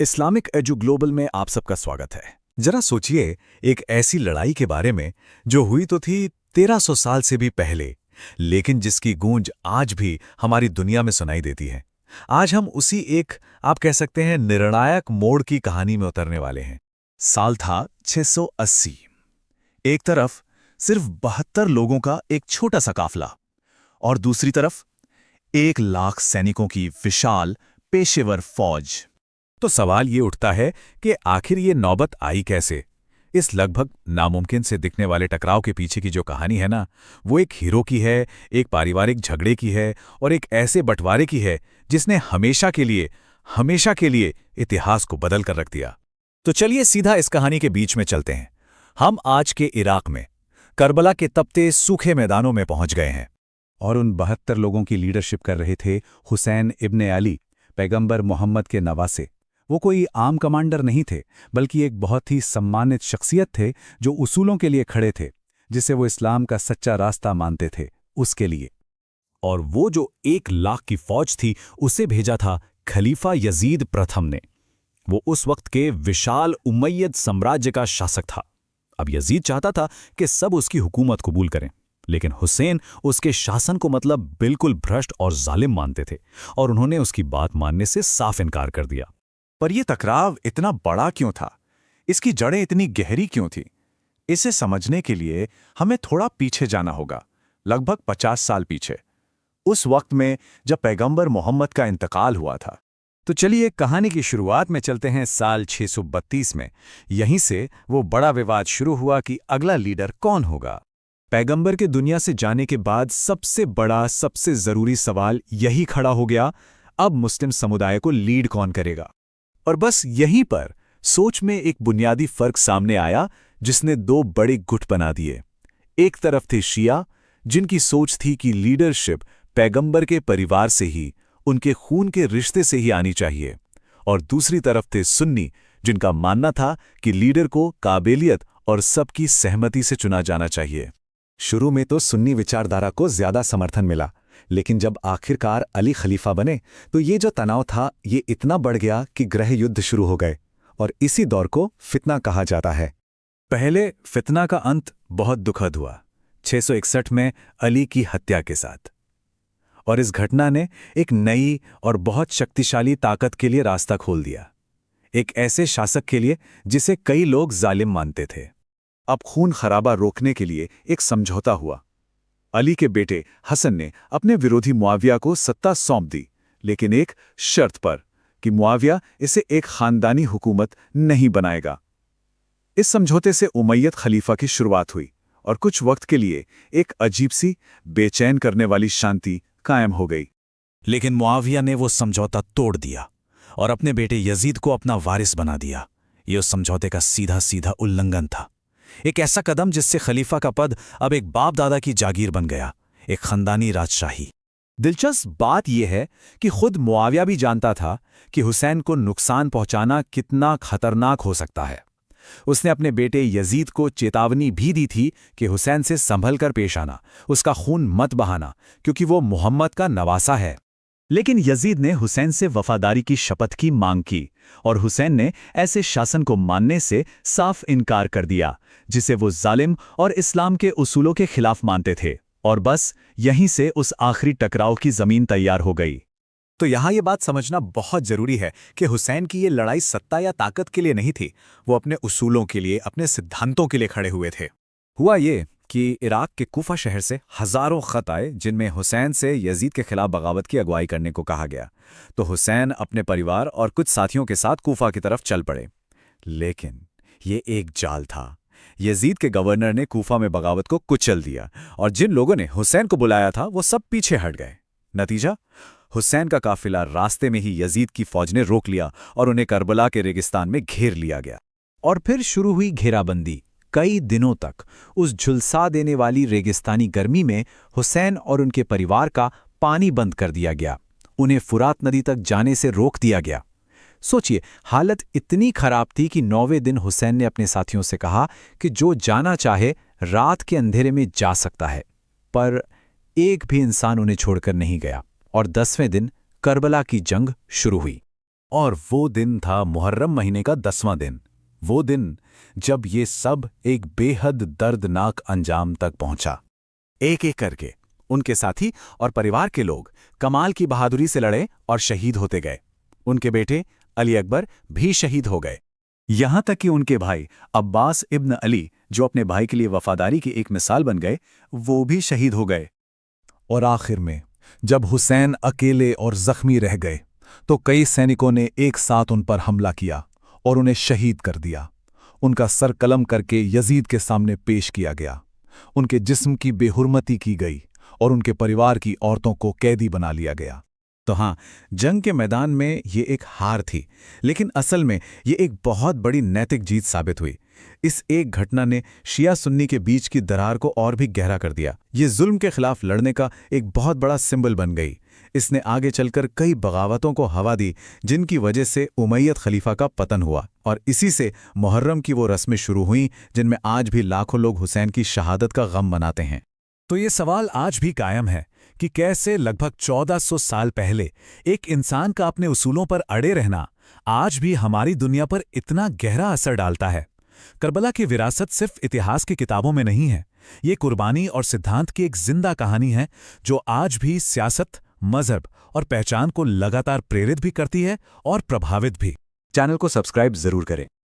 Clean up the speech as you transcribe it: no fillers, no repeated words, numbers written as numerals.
Islamic edu global में आप सबका स्वागत है। जरा सोचिए, एक ऐसी लड़ाई के बारे में जो हुई तो थी 1300 साल से भी पहले, लेकिन जिसकी गूंज आज भी हमारी दुनिया में सुनाई देती है। आज हम उसी एक, आप कह सकते हैं, निर्णायक मोड़ की कहानी में उतरने वाले हैं। साल था 680। एक तरफ सिर्फ 72 लोगों का एक छोटा सा काफिला, और दूसरी तरफ 1 लाख सैनिकों की विशाल पेशेवर फौज। तो सवाल ये उठता है कि आखिर ये नौबत आई कैसे? इस लगभग नामुमकिन से दिखने वाले टकराव के पीछे की जो कहानी है ना, वो एक हीरो की है, एक पारिवारिक झगड़े की है और एक ऐसे बंटवारे की है जिसने हमेशा के लिए इतिहास को बदल कर रख दिया। तो चलिए सीधा इस कहानी के बीच में चलते हैं। हम आज के इराक में करबला के तपते सूखे मैदानों में पहुंच गए हैं, और उन 72 लोगों की लीडरशिप कर रहे थे हुसैन इब्ने अली, पैगंबर मोहम्मद के नवासे। वो कोई आम कमांडर नहीं थे, बल्कि एक बहुत ही सम्मानित शख्सियत थे जो उसूलों के लिए खड़े थे, जिसे वो इस्लाम का सच्चा रास्ता मानते थे, उसके लिए। और वो जो 1 लाख की फौज थी, उसे भेजा था खलीफा यजीद प्रथम ने। वो उस वक्त के विशाल उमय्यद साम्राज्य का शासक था। अब यजीद चाहता था कि सब उसकी हुकूमत कबूल करें, लेकिन हुसैन उसके शासन को बिल्कुल भ्रष्ट और जालिम मानते थे, और उन्होंने उसकी बात मानने से साफ इनकार कर दिया। पर यह टकराव इतना बड़ा क्यों था? इसकी जड़ें इतनी गहरी क्यों थी? इसे समझने के लिए हमें थोड़ा पीछे जाना होगा, लगभग 50 साल पीछे, उस वक्त में जब पैगंबर मोहम्मद का इंतकाल हुआ था। तो चलिए कहानी की शुरुआत में चलते हैं, साल 632 में। यहीं से वो बड़ा विवाद शुरू हुआ कि अगला लीडर कौन होगा। पैगंबर के दुनिया से जाने के बाद सबसे बड़ा, सबसे जरूरी सवाल यही खड़ा हो गया, अब मुस्लिम समुदाय को लीड कौन करेगा? और बस यहीं पर सोच में एक बुनियादी फर्क सामने आया, जिसने 2 बड़े गुट बना दिए। एक तरफ थे शिया, जिनकी सोच थी कि लीडरशिप पैगंबर के परिवार से ही, उनके खून के रिश्ते से ही आनी चाहिए, और दूसरी तरफ थे सुन्नी, जिनका मानना था कि लीडर को काबिलियत और सबकी सहमति से चुना जाना चाहिए। शुरू में तो सुन्नी विचारधारा को ज्यादा समर्थन मिला, लेकिन जब आखिरकार अली खलीफा बने तो ये जो तनाव था, ये इतना बढ़ गया कि गृह युद्ध शुरू हो गए, और इसी दौर को फितना कहा जाता है। पहले फितना का अंत बहुत दुखद हुआ 661 में अली की हत्या के साथ, और इस घटना ने एक नई और बहुत शक्तिशाली ताकत के लिए रास्ता खोल दिया, एक ऐसे शासक के लिए जिसे कई लोग जालिम मानते थे। अब खून खराबा रोकने के लिए एक समझौता हुआ। अली के बेटे हसन ने अपने विरोधी मुआविया को सत्ता सौंप दी, लेकिन एक शर्त पर कि मुआविया इसे एक खानदानी हुकूमत नहीं बनाएगा। इस समझौते से उमय्यद खलीफा की शुरुआत हुई, और कुछ वक्त के लिए एक अजीब सी, बेचैन करने वाली शांति कायम हो गई। लेकिन मुआविया ने वो समझौता तोड़ दिया और अपने बेटे यजीद को अपना वारिस बना दिया। ये उस समझौते का सीधा सीधा उल्लंघन था, एक ऐसा कदम जिससे खलीफा का पद अब एक बाप दादा की जागीर बन गया, एक खानदानी राजशाही। दिलचस्प बात यह है कि खुद मुआविया भी जानता था कि हुसैन को नुकसान पहुंचाना कितना खतरनाक हो सकता है। उसने अपने बेटे यजीद को चेतावनी भी दी थी कि हुसैन से संभल कर पेश आना, उसका खून मत बहाना, क्योंकि वो मोहम्मद का नवासा है। लेकिन यजीद ने हुसैन से वफादारी की शपथ की मांग की, और हुसैन ने ऐसे शासन को मानने से साफ इनकार कर दिया, जिसे वो जालिम और इस्लाम के उसूलों के खिलाफ मानते थे। और बस यहीं से उस आखिरी टकराव की जमीन तैयार हो गई। तो यहाँ ये बात समझना बहुत जरूरी है कि हुसैन की ये लड़ाई सत्ता या ताकत के लिए नहीं थी, वो अपने उसूलों के लिए, अपने सिद्धांतों के लिए खड़े हुए थे। हुआ ये कि इराक के कूफा शहर से हजारों खत आए, जिनमें हुसैन से यजीद के खिलाफ बगावत की अगुवाई करने को कहा गया। तो हुसैन अपने परिवार और कुछ साथियों के साथ कूफा की तरफ चल पड़े। लेकिन ये एक जाल था। यजीद के गवर्नर ने कूफा में बगावत को कुचल दिया, और जिन लोगों ने हुसैन को बुलाया था वो सब पीछे हट गए। नतीजा, हुसैन का काफिला रास्ते में ही यजीद की फौज ने रोक लिया और उन्हें करबला के रेगिस्तान में घेर लिया गया। और फिर शुरू हुई घेराबंदी। कई दिनों तक उस झुलसा देने वाली रेगिस्तानी गर्मी में हुसैन और उनके परिवार का पानी बंद कर दिया गया, उन्हें फुरात नदी तक जाने से रोक दिया गया। सोचिए, हालत इतनी खराब थी कि 9वें दिन हुसैन ने अपने साथियों से कहा कि जो जाना चाहे रात के अंधेरे में जा सकता है, पर एक भी इंसान उन्हें छोड़कर नहीं गया। और 10वें दिन करबला की जंग शुरू हुई। और वो दिन था मुहर्रम महीने का 10वां दिन। वो दिन जब ये सब एक बेहद दर्दनाक अंजाम तक पहुंचा। एक एक करके उनके साथी और परिवार के लोग कमाल की बहादुरी से लड़े और शहीद होते गए। उनके बेटे अली अकबर भी शहीद हो गए। यहां तक कि उनके भाई अब्बास इब्न अली, जो अपने भाई के लिए वफादारी की एक मिसाल बन गए, वो भी शहीद हो गए। और आखिर में जब हुसैन अकेले और जख्मी रह गए तो कई सैनिकों ने एक साथ उन पर हमला किया और उन्हें शहीद कर दिया। उनका सर कलम करके यजीद के सामने पेश किया गया। उनके जिस्म की बेहुरमती की गई और उनके परिवार की औरतों को कैदी बना लिया गया। तो हाँ, जंग के मैदान में ये एक हार थी, लेकिन असल में ये एक बहुत बड़ी नैतिक जीत साबित हुई। इस एक घटना ने शिया सुन्नी के बीच की दरार को और भी गहरा कर दिया। ये जुल्म के खिलाफ लड़ने का एक बहुत बड़ा सिंबल बन गई। इसने आगे चलकर कई बगावतों को हवा दी, जिनकी वजह से उमैयद खलीफा का पतन हुआ, और इसी से मुहर्रम की वो रस्में शुरू हुईं जिनमें आज भी लाखों लोग हुसैन की शहादत का गम मनाते हैं। तो ये सवाल आज भी कायम है कि कैसे लगभग 1400 साल पहले एक इंसान का अपने उसूलों पर अड़े रहना आज भी हमारी दुनिया पर इतना गहरा असर डालता है। करबला की विरासत सिर्फ इतिहास की किताबों में नहीं है, ये कुर्बानी और सिद्धांत की एक जिंदा कहानी है जो आज भी सियासत, मजहब और पहचान को लगातार प्रेरित भी करती है और प्रभावित भी। चैनल को सब्सक्राइब जरूर करें।